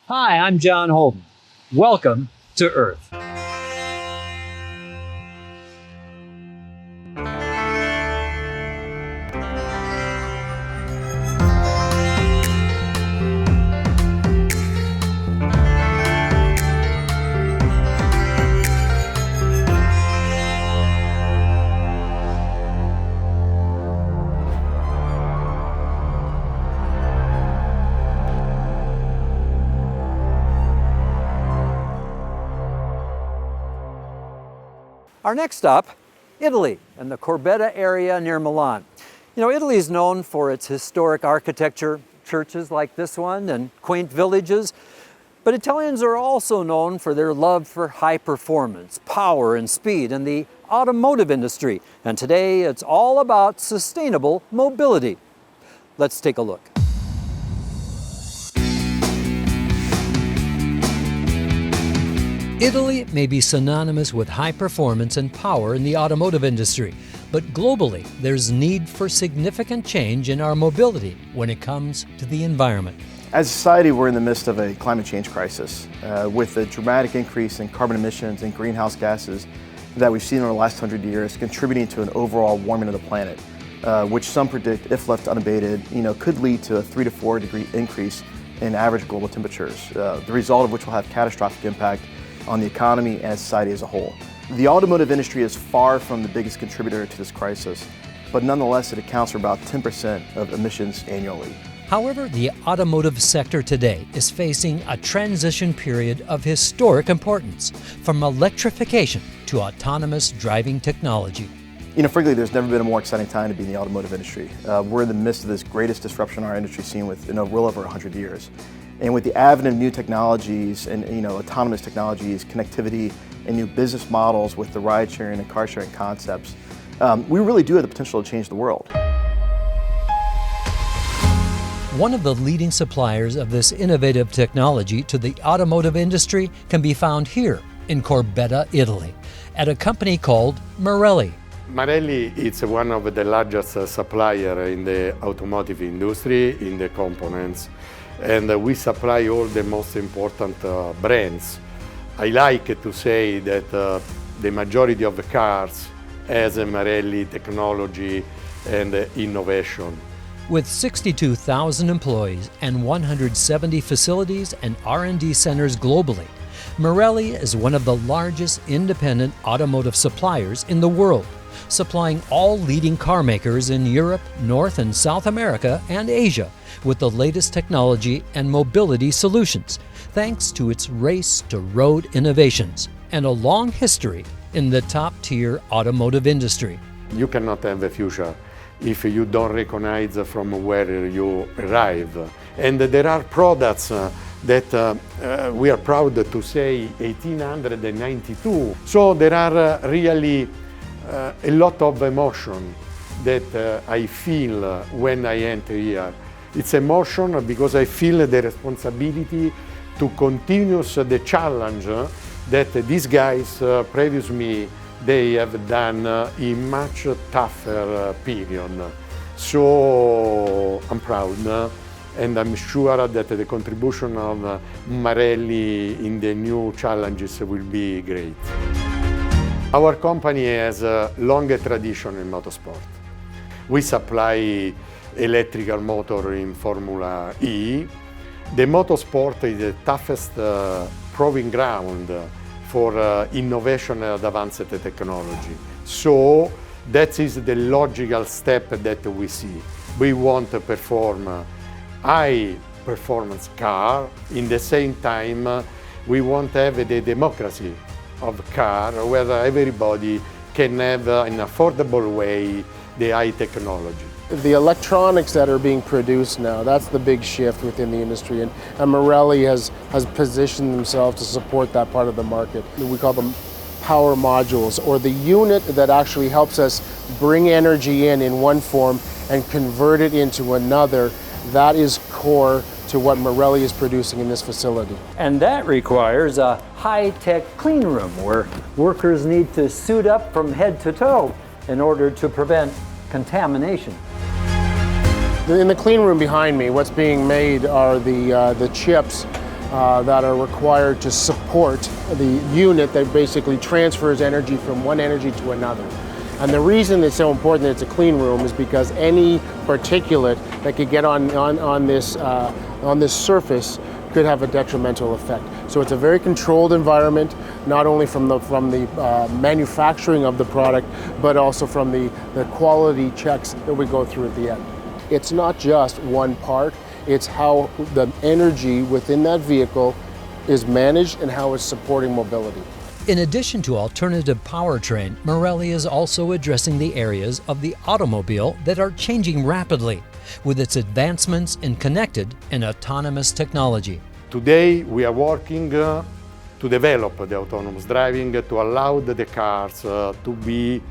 Hi, I'm John Holden. Welcome to Earth. Our next stop, Italy and the Corbetta area near Milan. You know, Italy is known for its historic architecture, churches like this one, and quaint villages. But Italians are also known for their love for high performance, power, and speed in the automotive industry. And today it's all about sustainable mobility. Let's take a look. Italy may be synonymous with high performance and power in the automotive industry, but globally there's need for significant change in our mobility when it comes to the environment. As a society, we're in the midst of a climate change crisis with a dramatic increase in carbon emissions and greenhouse gases that we've seen over the last 100 years, contributing to an overall warming of the planet, which some predict, if left unabated, could lead to a 3 to 4 degree increase in average global temperatures, the result of which will have catastrophic impact on the economy and society as a whole. The automotive industry is far from the biggest contributor to this crisis, but nonetheless it accounts for about 10% of emissions annually. However, the automotive sector today is facing a transition period of historic importance, from electrification to autonomous driving technology. Frankly, there's never been a more exciting time to be in the automotive industry. We're in the midst of this greatest disruption our industry's seen in well over 100 years. And with the advent of new technologies and autonomous technologies, connectivity, and new business models with the ride sharing and car sharing concepts, we really do have the potential to change the world. One of the leading suppliers of this innovative technology to the automotive industry can be found here in Corbetta, Italy, at a company called Marelli. Marelli is one of the largest suppliers in the automotive industry, in the components, and we supply all the most important brands. I like to say that the majority of the cars has a Marelli technology and innovation. With 62,000 employees and 170 facilities and R&D centers globally, Marelli is one of the largest independent automotive suppliers in the world, supplying all leading car makers in Europe, North and South America, and Asia with the latest technology and mobility solutions, thanks to its race to road innovations and a long history in the top-tier automotive industry. You cannot have a future if you don't recognize from where you arrive. And there are products that we are proud to say 1892. So there are really a lot of emotion that I feel when I enter here. It's emotion because I feel the responsibility to continue the challenge that these guys previous me they have done in much tougher period. So I'm proud and I'm sure that the contribution of Marelli in the new challenges will be great. Our company has a long tradition in motorsport. We supply electrical motor in Formula E. The motorsport is the toughest proving ground for innovation and advanced technology. So that is the logical step that we see. We want to perform high performance car. In the same time, we want to have the democracy of car where everybody can have in an affordable way the high technology. The electronics that are being produced now, that's the big shift within the industry, and Marelli has positioned themselves to support that part of the market. We call them power modules, or the unit that actually helps us bring energy in one form and convert it into another. That is core to what Marelli is producing in this facility. And that requires a high-tech clean room where workers need to suit up from head to toe in order to prevent contamination. In the clean room behind me, what's being made are the chips that are required to support the unit that basically transfers energy from one energy to another. And the reason it's so important that it's a clean room is because any particulate that could get on this surface could have a detrimental effect. So it's a very controlled environment, not only from the manufacturing of the product, but also from the quality checks that we go through at the end. It's not just one part, it's how the energy within that vehicle is managed and how it's supporting mobility. In addition to alternative powertrain, Marelli is also addressing the areas of the automobile that are changing rapidly with its advancements in connected and autonomous technology. Today we are working to develop the autonomous driving to allow the cars to be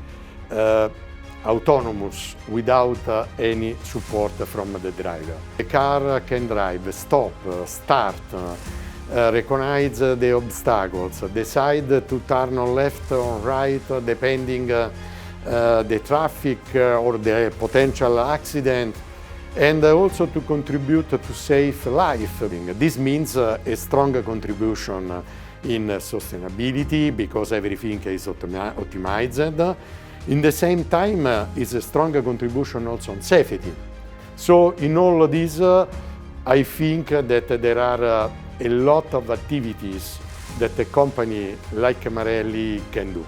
autonomous without any support from the driver. The car can drive, stop, start, recognize the obstacles, decide to turn on left or right depending the traffic or the potential accident, and also to contribute to safe life. This means a strong contribution in sustainability because everything is optimized. In the same time, is a strong contribution also on safety. So in all of this, I think that there are a lot of activities that a company like Marelli can do,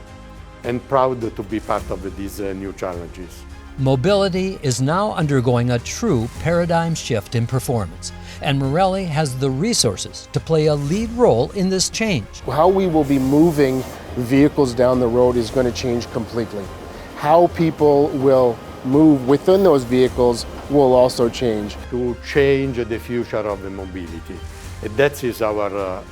and proud to be part of these new challenges. Mobility is now undergoing a true paradigm shift in performance, and Marelli has the resources to play a lead role in this change. How we will be moving vehicles down the road is going to change completely. How people will move within those vehicles will also change. To change the future of the mobility. And that is our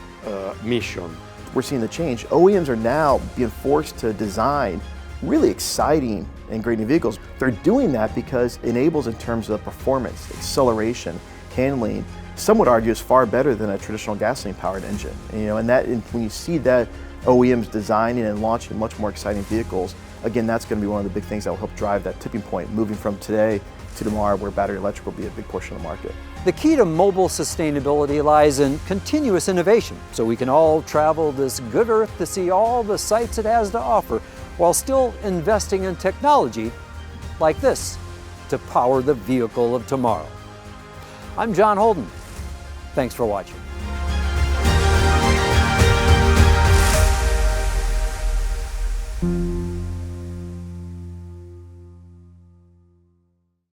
mission. We're seeing the change. OEMs are now being forced to design really exciting and great new vehicles. They're doing that because it enables in terms of performance, acceleration, handling. Some would argue is far better than a traditional gasoline-powered engine. And when you see that OEMs designing and launching much more exciting vehicles, again, that's going to be one of the big things that will help drive that tipping point, moving from today to tomorrow, where battery electric will be a big portion of the market. The key to mobile sustainability lies in continuous innovation, so we can all travel this good earth to see all the sights it has to offer, while still investing in technology like this to power the vehicle of tomorrow. I'm John Holden. Thanks for watching.